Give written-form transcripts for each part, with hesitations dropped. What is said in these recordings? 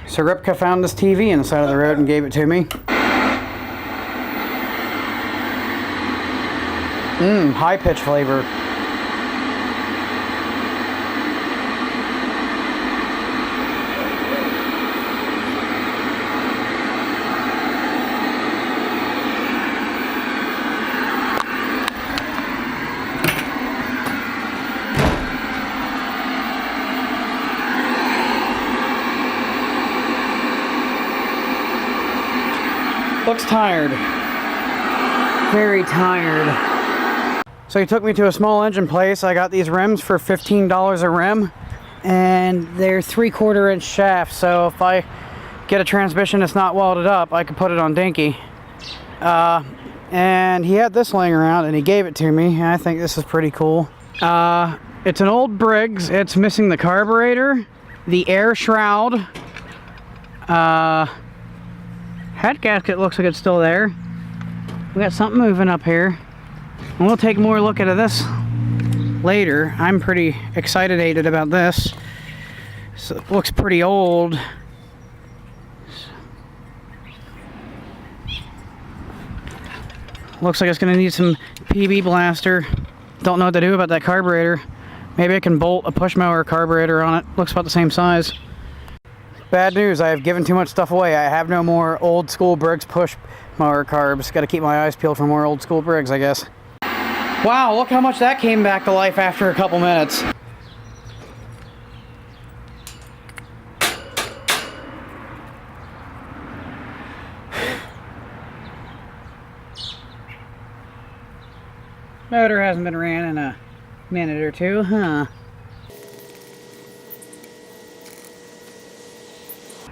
So Ripka found this TV on the side of the road and gave it to me. High pitch flavor. Looks tired. Very tired. So he took me to a small engine place. I got these rims for $15 a rim, and they're 3/4 inch shafts. So if I get a transmission that's not welded up, I could put it on dinky. And he had this laying around and he gave it to me. I think this is pretty cool. It's an old Briggs. It's missing the carburetor, the air shroud. Head gasket looks like it's still there. We got something moving up here. And we'll take more look at this later. I'm pretty excited about this. So it looks pretty old. Looks like it's gonna need some PB blaster. Don't know what to do about that carburetor. Maybe I can bolt a push mower carburetor on it. Looks about the same size. Bad news, I have given too much stuff away. I have no more old school Briggs push mower carbs. Got to keep my eyes peeled for more old school Briggs, I guess. Wow, look how much that came back to life after a couple minutes. Motor hasn't been ran in a minute or two, huh?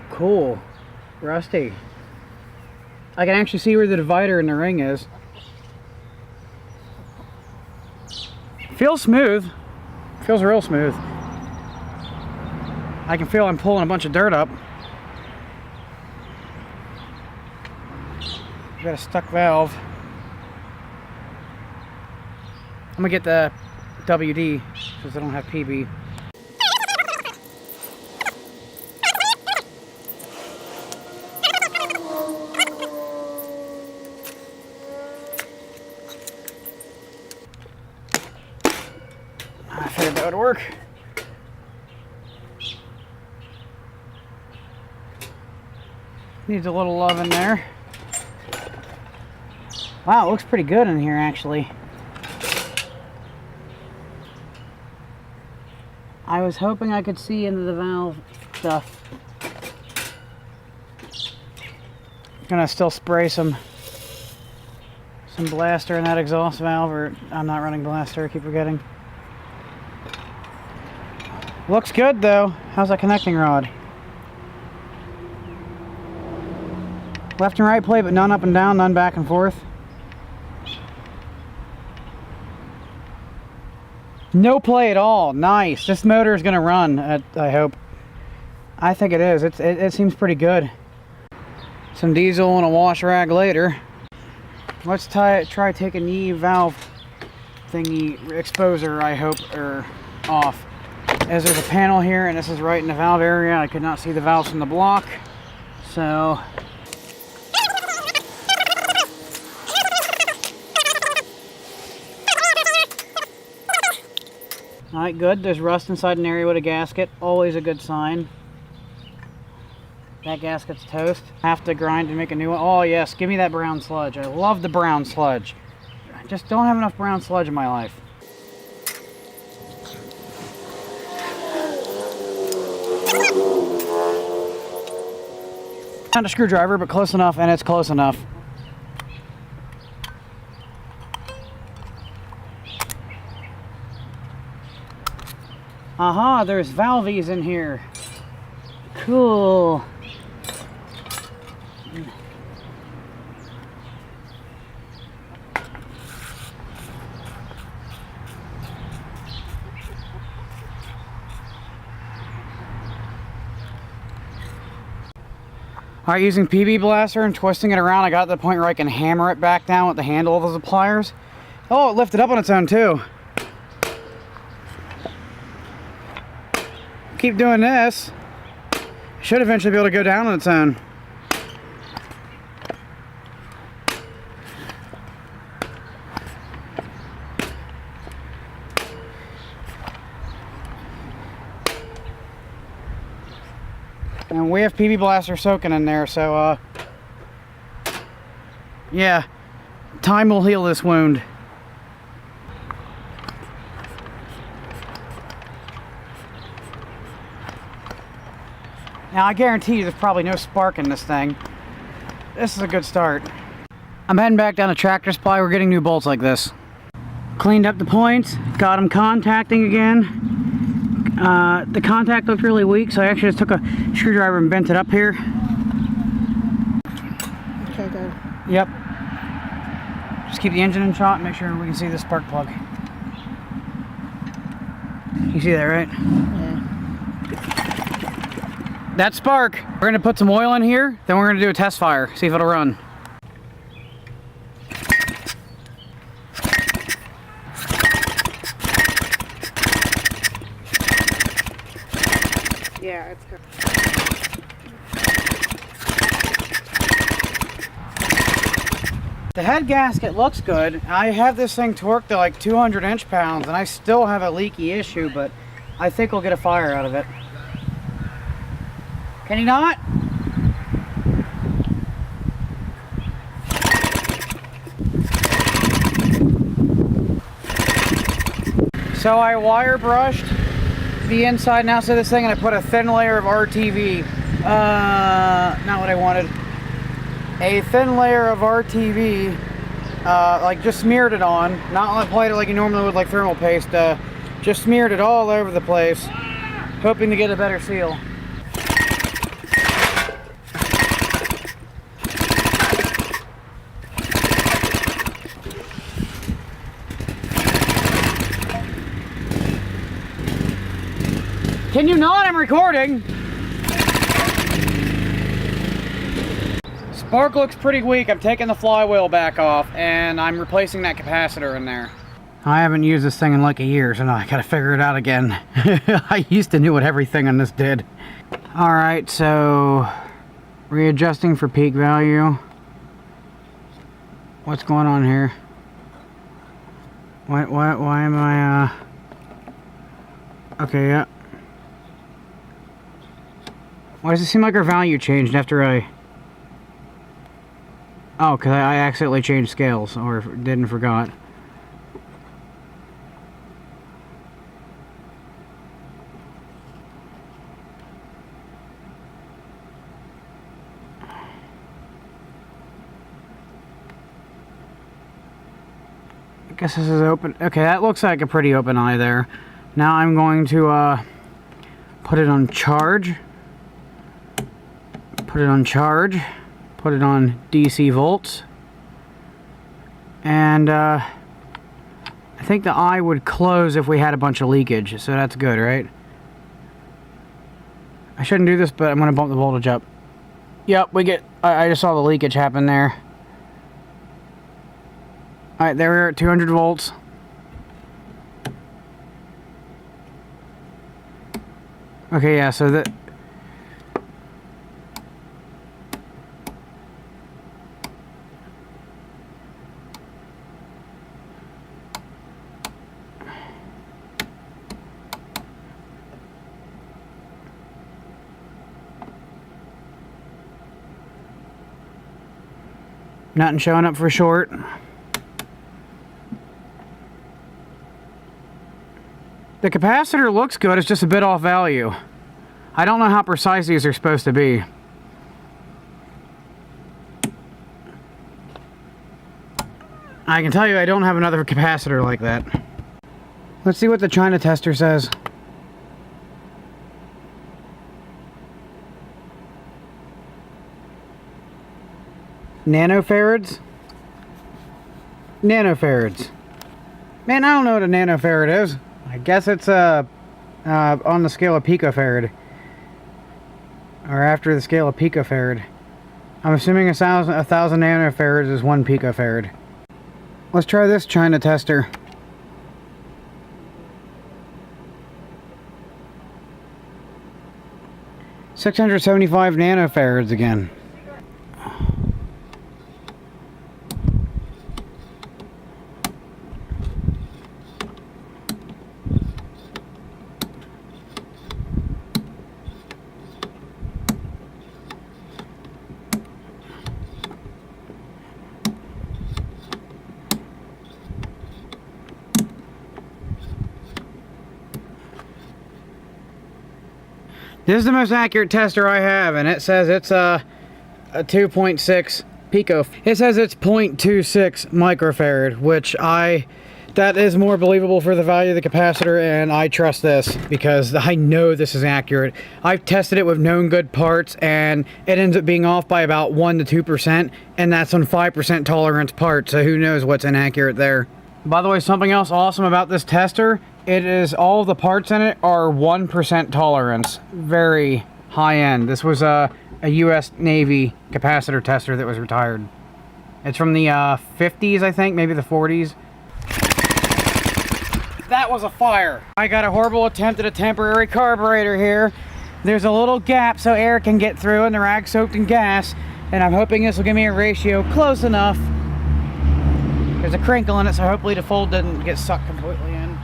Cool. Rusty. I can actually see where the divider in the ring is. Feels smooth. Feels real smooth. I can feel I'm pulling a bunch of dirt up. Got a stuck valve. I'm gonna get the WD because I don't have PB. I figured that would work. Needs a little love in there. Wow, it looks pretty good in here actually. I was hoping I could see into the valve stuff. Gonna still spray some blaster in that exhaust valve, or I'm not running blaster, I keep forgetting. Looks good though. How's that connecting rod? Left and right play, but none up and down, none back and forth. No play at all. Nice. This motor is gonna run, I hope. I think it is. It seems pretty good. Some diesel and a wash rag later. Let's try taking the valve thingy exposer, I hope, off. As there's a panel here, and this is right in the valve area. I could not see the valves from the block, so. Alright, good. There's rust inside an area with a gasket. Always a good sign. That gasket's toast. Have to grind to make a new one. Oh yes, give me that brown sludge. I love the brown sludge. I just don't have enough brown sludge in my life. Not a screwdriver, but close enough, and it's close enough. Aha, there's valves in here. Cool. Alright, using PB blaster and twisting it around, I got to the point where I can hammer it back down with the handle of the pliers. Oh, it lifted up on its own too. Keep doing this. Should eventually be able to go down on its own. And we have PB Blaster soaking in there, so yeah, time will heal this wound. Now I guarantee you there's probably no spark in this thing. This is a good start. I'm heading back down to Tractor Supply. We're getting new bolts like this. Cleaned up the points, got them contacting again. The contact looked really weak, so I actually just took a screwdriver and bent it up here. Okay, good. Yep. Just keep the engine in shot and make sure we can see the spark plug. You see that, right? Yeah. That spark. We're going to put some oil in here, then we're going to do a test fire, see if it'll run. Yeah, it's good. The head gasket looks good. I have this thing torqued to like 200 inch-pounds, and I still have a leaky issue, but I think we'll get a fire out of it. Can you not? So I wire brushed the inside and outside of this thing, and I put a thin layer of RTV. Not what I wanted. A thin layer of RTV, like just smeared it on, not applied it like you normally would like thermal paste, just smeared it all over the place, hoping to get a better seal. Can you not? I'm recording. Spark looks pretty weak. I'm taking the flywheel back off and I'm replacing that capacitor in there. I haven't used this thing in like a year, so now I gotta figure it out again. I used to know what everything on this did. Alright, so readjusting for peak value. What's going on here? Why am I okay, yeah. Why does it seem like our value changed after I... Oh, because I accidentally changed scales, or didn't forgot. I guess this is open. Okay, that looks like a pretty open eye there. Now I'm going to put it on charge. Put it on charge. Put it on DC volts. And I think the eye would close if we had a bunch of leakage, so that's good, right? I shouldn't do this, but I'm going to bump the voltage up. Yep, we get... I just saw the leakage happen there. Alright, there we are at 200 volts. Okay, yeah, so that... Nothing showing up for short. The capacitor looks good, it's just a bit off value. I don't know how precise these are supposed to be. I can tell you I don't have another capacitor like that. Let's see what the China tester says. Nanofarads? Nanofarads. Man, I don't know what a nanofarad is. I guess it's on the scale of picofarad. Or after the scale of picofarad. I'm assuming a thousand nanofarads is 1 picofarad. Let's try this China tester. 675 nanofarads again. This is the most accurate tester I have, and it says it's a 2.6 pico. It says it's 0.26 microfarad, which that is more believable for the value of the capacitor, and I trust this because I know this is accurate. I've tested it with known good parts, and it ends up being off by about 1 to 2%, and that's on 5% tolerance parts, so who knows what's inaccurate there. By the way, something else awesome about this tester, it is all of the parts in it are 1% tolerance. Very high end. This was a US Navy capacitor tester that was retired. It's from the 50s, I think, maybe the 40s. That was a fire. I got a horrible attempt at a temporary carburetor here. There's a little gap so air can get through, and the rag's soaked in gas, and I'm hoping this will give me a ratio close enough. There's a crinkle in it, so hopefully the fold doesn't get sucked completely in.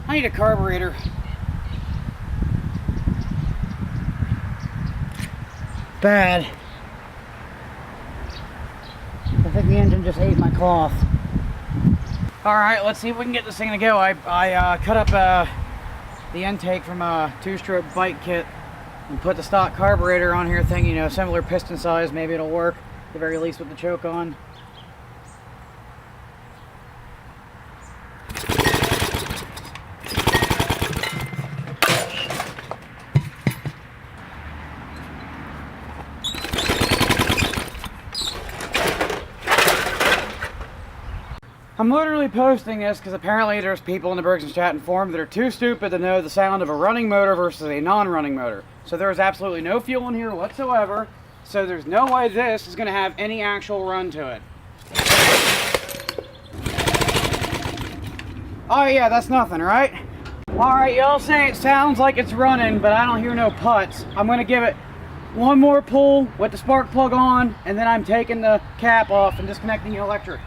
I need a carburetor. Bad. I think the engine just ate my cloth. Alright, let's see if we can get this thing to go. I cut up the intake from a 2-stroke bike kit and put the stock carburetor on here, thinking, you know, similar piston size, maybe it'll work, at the very least with the choke on. I'm literally posting this because apparently there's people in the Briggs and Stratton forum that are too stupid to know the sound of a running motor versus a non-running motor. So there's absolutely no fuel in here whatsoever, so there's no way this is going to have any actual run to it. Oh yeah, that's nothing, right? Alright, y'all say it sounds like it's running, but I don't hear no putts. I'm going to give it one more pull with the spark plug on, and then I'm taking the cap off and disconnecting the electric.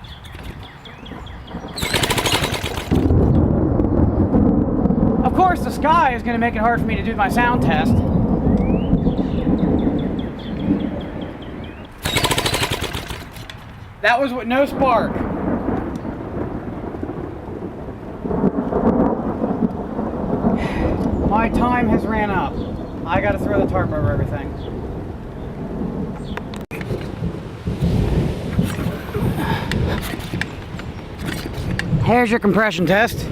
Of course, the sky is going to make it hard for me to do my sound test. That was with no spark. My time has ran up. I got to throw the tarp over everything. Here's your compression test.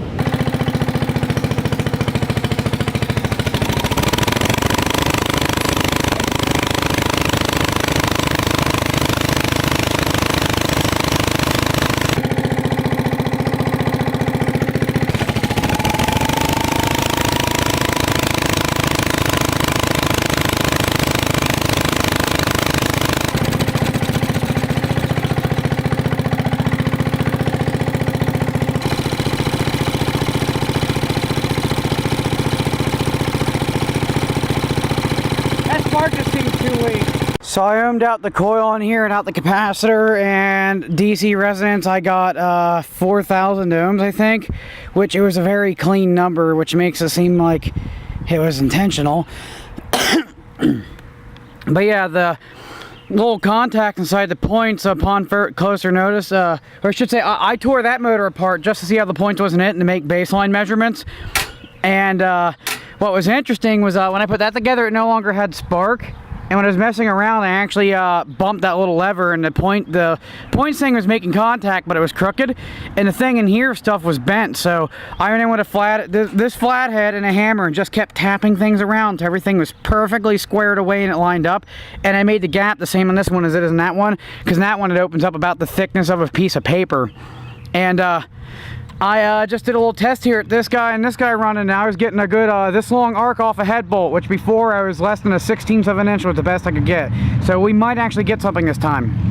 So I ohmed out the coil on here and out the capacitor, and DC resonance I got 4,000 ohms, I think, which it was a very clean number, which makes it seem like it was intentional. But yeah, the little contact inside the points upon closer notice, or I should say I tore that motor apart just to see how the points wasn't it and to make baseline measurements. And what was interesting was when I put that together, it no longer had spark. And when I was messing around, I actually bumped that little lever, and the points thing was making contact, but it was crooked, and the thing in here stuff was bent. So I went in with this flathead and a hammer and just kept tapping things around until everything was perfectly squared away and it lined up. And I made the gap the same on this one as it is in that one, because in that one it opens up about the thickness of a piece of paper. And I just did a little test here at this guy and this guy running now. I was getting a good this long arc off a head bolt, which before I was less than a 1/16 of an inch was the best I could get. So we might actually get something this time.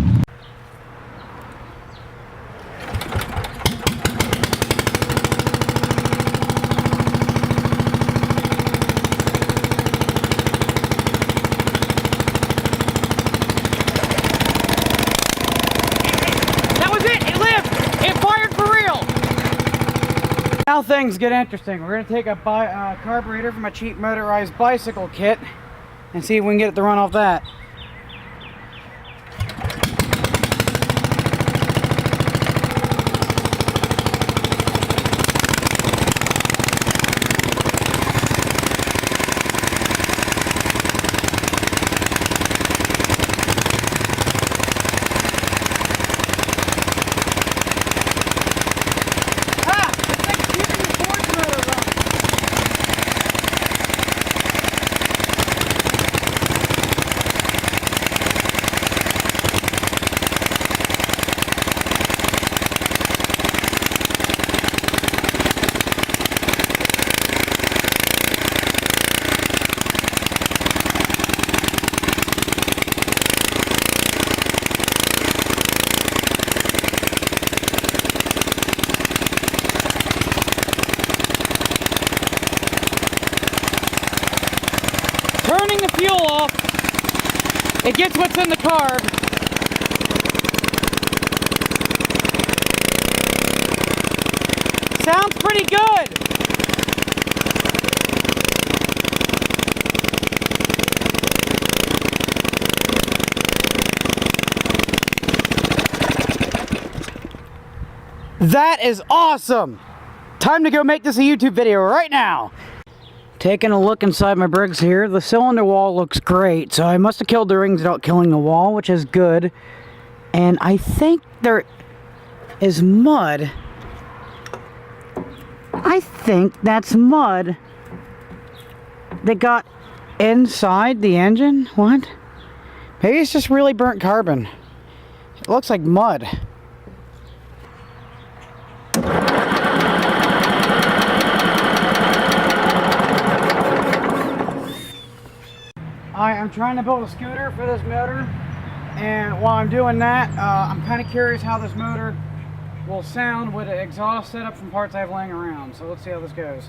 Now things get interesting. We're going to take a carburetor from a cheap motorized bicycle kit and see if we can get it to run off that. Turning the fuel off, it gets what's in the carb. Sounds pretty good. That is awesome. Time to go make this a YouTube video right now. Taking a look inside my Briggs here, the cylinder wall looks great, so I must have killed the rings without killing the wall, which is good. And I think there is mud. I think that's mud that got inside the engine. What? Maybe it's just really burnt carbon. It looks like mud. I'm trying to build a scooter for this motor, and while I'm doing that, I'm kind of curious how this motor will sound with an exhaust setup from parts I have laying around. So let's see how this goes.